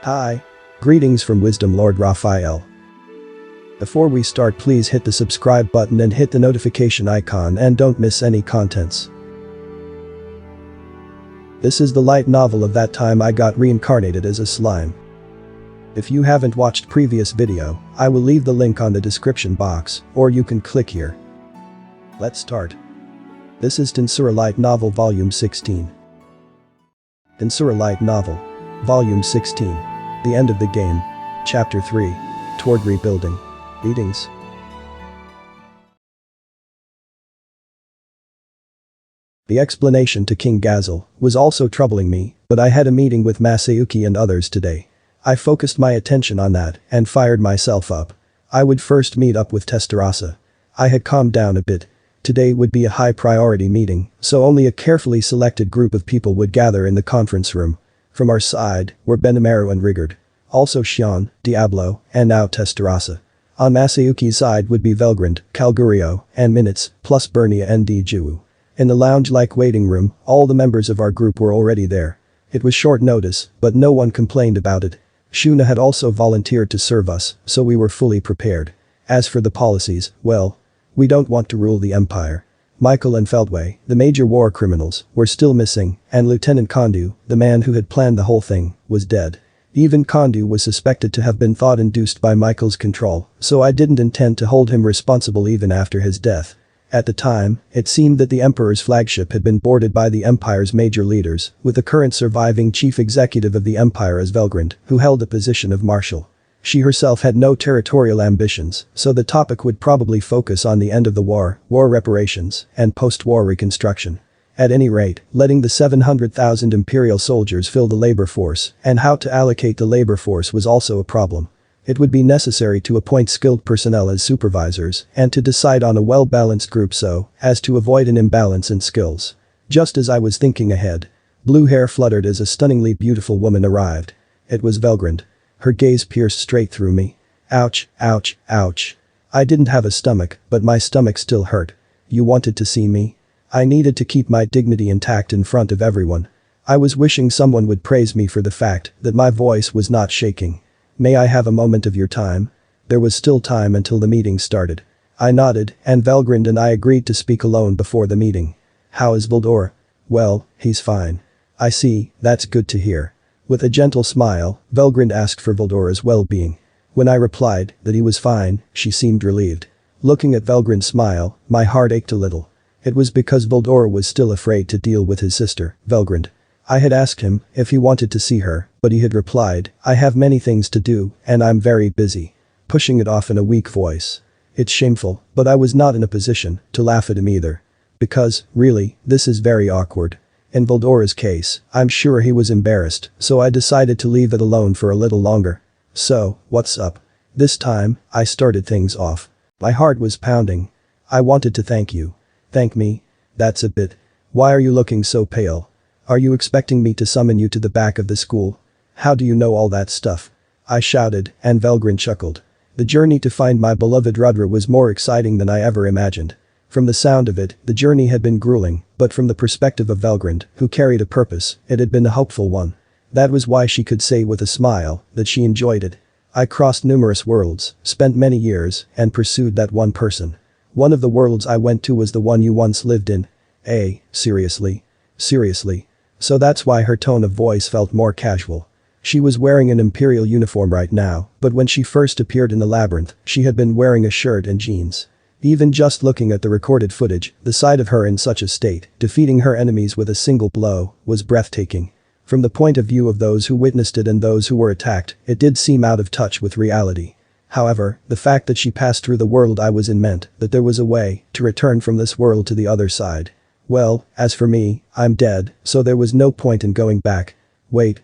Hi. Greetings from Wisdom Lord Raphael. Before we start, please hit the subscribe button and hit the notification icon and don't miss any contents. This is the light novel of that time I got reincarnated as a slime. If you haven't watched previous video, I will leave the link on the description box, or you can click here. Let's start. This is Tensura Light Novel Volume 16. Tensura Light Novel. Volume 16. The End of the Game. Chapter 3. Toward Rebuilding. Greetings. The explanation to King Gazel was also troubling me, but I had a meeting with Masayuki and others today. I focused my attention on that and fired myself up. I would first meet up with Tensura. I had calmed down a bit. Today would be a high priority meeting, so only a carefully selected group of people would gather in the conference room. From our side were Benimaru and Rigard. Also Shion, Diablo, and now Tensura. On Masayuki's side would be Velgrand, Calgurio, and Minutes, plus Bernia and Diju. In the lounge-like waiting room, all the members of our group were already there. It was short notice, but no one complained about it. Shuna had also volunteered to serve us, so we were fully prepared. As for the policies, well, we don't want to rule the empire. Michael and Feldway, the major war criminals, were still missing, and Lieutenant Kondu, the man who had planned the whole thing, was dead. Even Kondu was suspected to have been thought-induced by Michael's control, so I didn't intend to hold him responsible even after his death. At the time, it seemed that the Emperor's flagship had been boarded by the Empire's major leaders, with the current surviving chief executive of the Empire as Velgrand, who held the position of Marshal. She herself had no territorial ambitions, so the topic would probably focus on the end of the war reparations, and post-war reconstruction. At any rate, letting the 700,000 Imperial soldiers fill the labor force, and how to allocate the labor force was also a problem. It would be necessary to appoint skilled personnel as supervisors, and to decide on a well-balanced group so as to avoid an imbalance in skills. Just as I was thinking ahead, blue hair fluttered as a stunningly beautiful woman arrived. It was Velgrand. Her gaze pierced straight through me. Ouch, ouch, ouch. I didn't have a stomach, but my stomach still hurt. You wanted to see me? I needed to keep my dignity intact in front of everyone. I was wishing someone would praise me for the fact that my voice was not shaking. May I have a moment of your time? There was still time until the meeting started. I nodded, and Velgrand and I agreed to speak alone before the meeting. How is Voldor? Well, he's fine. I see, that's good to hear. With a gentle smile, Velgrand asked for Voldora's well-being. When I replied that he was fine, she seemed relieved. Looking at Velgrand's smile, my heart ached a little. It was because Voldora was still afraid to deal with his sister, Velgrand. I had asked him if he wanted to see her, but he had replied, I have many things to do, and I'm very busy. Pushing it off in a weak voice. It's shameful, but I was not in a position to laugh at him either. Because, really, this is very awkward. In Voldora's case, I'm sure he was embarrassed, so I decided to leave it alone for a little longer. So, what's up? This time, I started things off. My heart was pounding. I wanted to thank you. Thank me? That's a bit. Why are you looking so pale? Are you expecting me to summon you to the back of the school? How do you know all that stuff? I shouted, and Velgrand chuckled. The journey to find my beloved Rudra was more exciting than I ever imagined. From the sound of it, the journey had been grueling, but from the perspective of Velgrand, who carried a purpose, it had been a hopeful one. That was why she could say with a smile that she enjoyed it. I crossed numerous worlds, spent many years, and pursued that one person. One of the worlds I went to was the one you once lived in. Seriously? Seriously? So that's why her tone of voice felt more casual. She was wearing an Imperial uniform right now, but when she first appeared in the labyrinth, she had been wearing a shirt and jeans. Even just looking at the recorded footage, the sight of her in such a state, defeating her enemies with a single blow, was breathtaking. From the point of view of those who witnessed it and those who were attacked, it did seem out of touch with reality. However, the fact that she passed through the world I was in meant that there was a way to return from this world to the other side. Well, as for me, I'm dead, so there was no point in going back. Wait.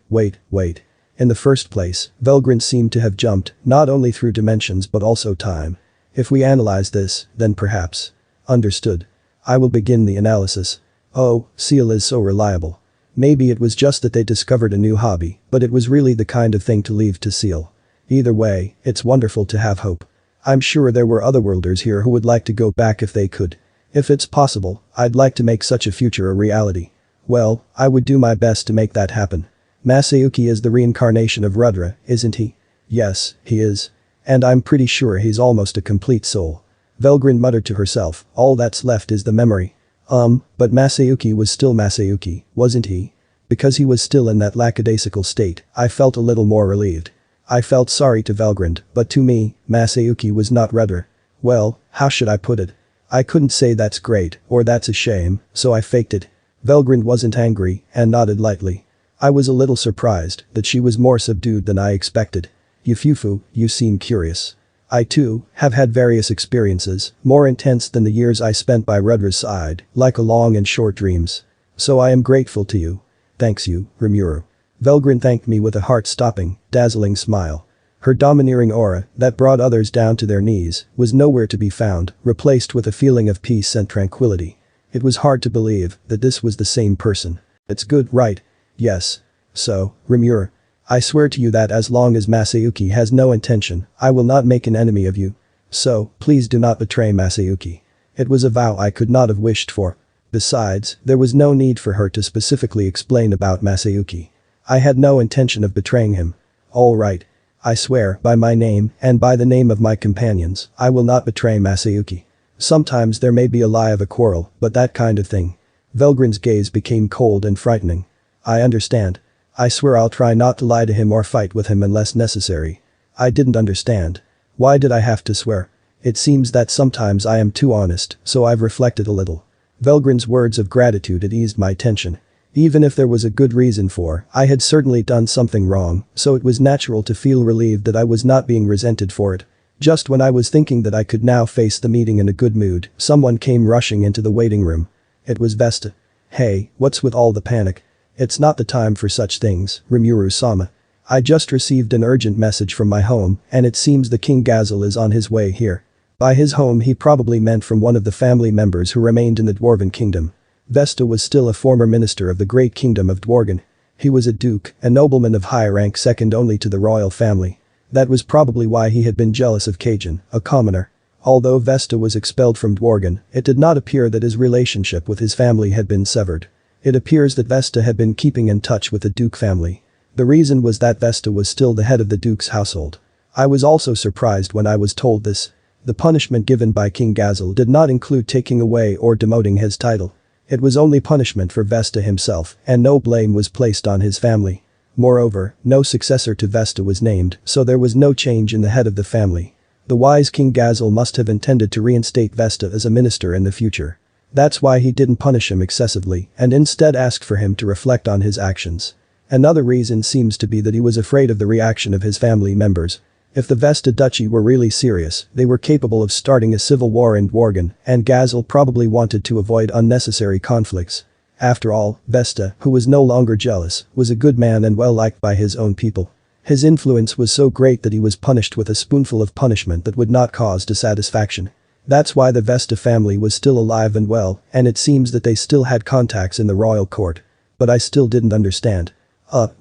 In the first place, Velgrand seemed to have jumped, not only through dimensions but also time. If we analyze this, then perhaps. Understood. I will begin the analysis. Oh, Seal is so reliable. Maybe it was just that they discovered a new hobby, but it was really the kind of thing to leave to Seal. Either way, it's wonderful to have hope. I'm sure there were otherworlders here who would like to go back if they could. If it's possible, I'd like to make such a future a reality. Well, I would do my best to make that happen. Masayuki is the reincarnation of Rudra, isn't he? Yes, he is. And I'm pretty sure he's almost a complete soul. Velgrin muttered to herself, all that's left is the memory. But Masayuki was still Masayuki, wasn't he? Because he was still in that lackadaisical state, I felt a little more relieved. I felt sorry to Velgrind, but to me, Masayuki was not Rudra. Well, how should I put it? I couldn't say that's great, or that's a shame, so I faked it. Velgrind wasn't angry, and nodded lightly. I was a little surprised that she was more subdued than I expected. Yufufu, you seem curious. I too, have had various experiences, more intense than the years I spent by Rudra's side, like a long and short dreams. So I am grateful to you. Thanks you, Rimuru. Velgrin thanked me with a heart-stopping, dazzling smile. Her domineering aura, that brought others down to their knees, was nowhere to be found, replaced with a feeling of peace and tranquility. It was hard to believe that this was the same person. It's good, right? Yes. So, Rimuru, I swear to you that as long as Masayuki has no intention, I will not make an enemy of you. So, please do not betray Masayuki. It was a vow I could not have wished for. Besides, there was no need for her to specifically explain about Masayuki. I had no intention of betraying him. All right. I swear, by my name, and by the name of my companions, I will not betray Masayuki. Sometimes there may be a lie of a quarrel, but that kind of thing. Velgrin's gaze became cold and frightening. I understand. I swear I'll try not to lie to him or fight with him unless necessary. I didn't understand. Why did I have to swear? It seems that sometimes I am too honest, so I've reflected a little. Velgrin's words of gratitude had eased my tension. Even if there was a good reason for, I had certainly done something wrong, so it was natural to feel relieved that I was not being resented for it. Just when I was thinking that I could now face the meeting in a good mood, someone came rushing into the waiting room. It was Vesta. Hey, what's with all the panic? It's not the time for such things, Rimuru-sama. I just received an urgent message from my home, and it seems the King Gazel is on his way here. By his home he probably meant from one of the family members who remained in the Dwarven Kingdom. Vesta was still a former minister of the great kingdom of Dworgen. He was a duke, a nobleman of high rank second only to the royal family. That was probably why he had been jealous of Kajin, a commoner. Although Vesta was expelled from Dworgen, it did not appear that his relationship with his family had been severed. It appears that Vesta had been keeping in touch with the Duke family. The reason was that Vesta was still the head of the Duke's household. I was also surprised when I was told this. The punishment given by King Gazel did not include taking away or demoting his title. It was only punishment for Vesta himself, and no blame was placed on his family. Moreover, no successor to Vesta was named, so there was no change in the head of the family. The wise King Gazel must have intended to reinstate Vesta as a minister in the future. That's why he didn't punish him excessively and instead asked for him to reflect on his actions. Another reason seems to be that he was afraid of the reaction of his family members. If the Vesta Duchy were really serious, they were capable of starting a civil war in Dworgen, and Gazel probably wanted to avoid unnecessary conflicts. After all, Vesta, who was no longer jealous, was a good man and well liked by his own people. His influence was so great that he was punished with a spoonful of punishment that would not cause dissatisfaction. That's why the Vesta family was still alive and well, and it seems that they still had contacts in the royal court. But I still didn't understand.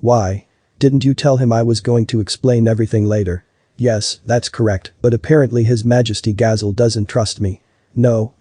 Why? Didn't you tell him I was going to explain everything later? Yes, that's correct, but apparently His Majesty Gazel doesn't trust me. No.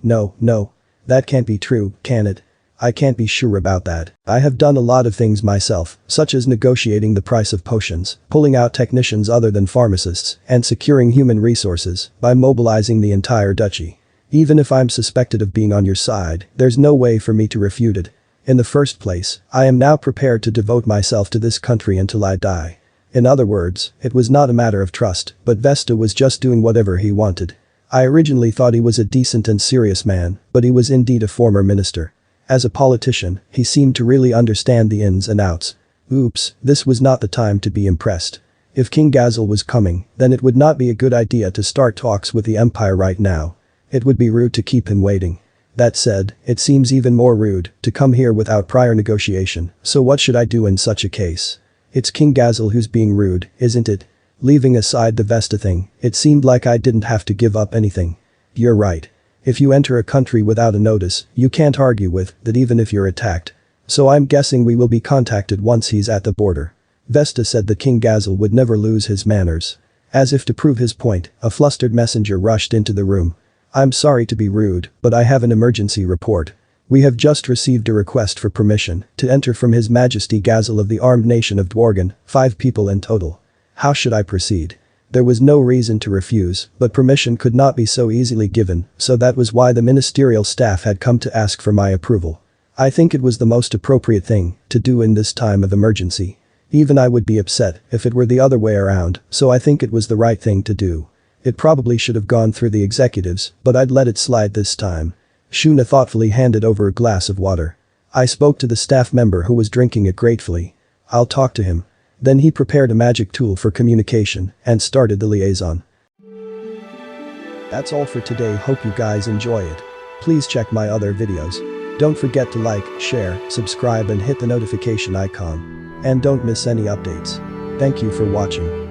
That can't be true, can it? I can't be sure about that. I have done a lot of things myself, such as negotiating the price of potions, pulling out technicians other than pharmacists, and securing human resources by mobilizing the entire duchy. Even if I'm suspected of being on your side, there's no way for me to refute it. In the first place, I am now prepared to devote myself to this country until I die. In other words, it was not a matter of trust, but Vesta was just doing whatever he wanted. I originally thought he was a decent and serious man, but he was indeed a former minister. As a politician, he seemed to really understand the ins and outs. Oops, this was not the time to be impressed. If King Gazel was coming, then it would not be a good idea to start talks with the Empire right now. It would be rude to keep him waiting. That said, it seems even more rude to come here without prior negotiation, so what should I do in such a case? It's King Gazel who's being rude, isn't it? Leaving aside the Vesta thing, it seemed like I didn't have to give up anything. You're right. If you enter a country without a notice, you can't argue with that even if you're attacked. So I'm guessing we will be contacted once he's at the border. Vesta said that King Gazel would never lose his manners. As if to prove his point, a flustered messenger rushed into the room. I'm sorry to be rude, but I have an emergency report. We have just received a request for permission to enter from His Majesty Gazel of the armed nation of Dworgen, 5 people in total. How should I proceed? There was no reason to refuse, but permission could not be so easily given, so that was why the ministerial staff had come to ask for my approval. I think it was the most appropriate thing to do in this time of emergency. Even I would be upset if it were the other way around, so I think it was the right thing to do. It probably should have gone through the executives, but I'd let it slide this time. Shuna thoughtfully handed over a glass of water. I spoke to the staff member who was drinking it gratefully. I'll talk to him. Then he prepared a magic tool for communication and started the liaison. That's all for today, hope you guys enjoy it. Please check my other videos. Don't forget to like, share, subscribe and hit the notification icon. And don't miss any updates. Thank you for watching.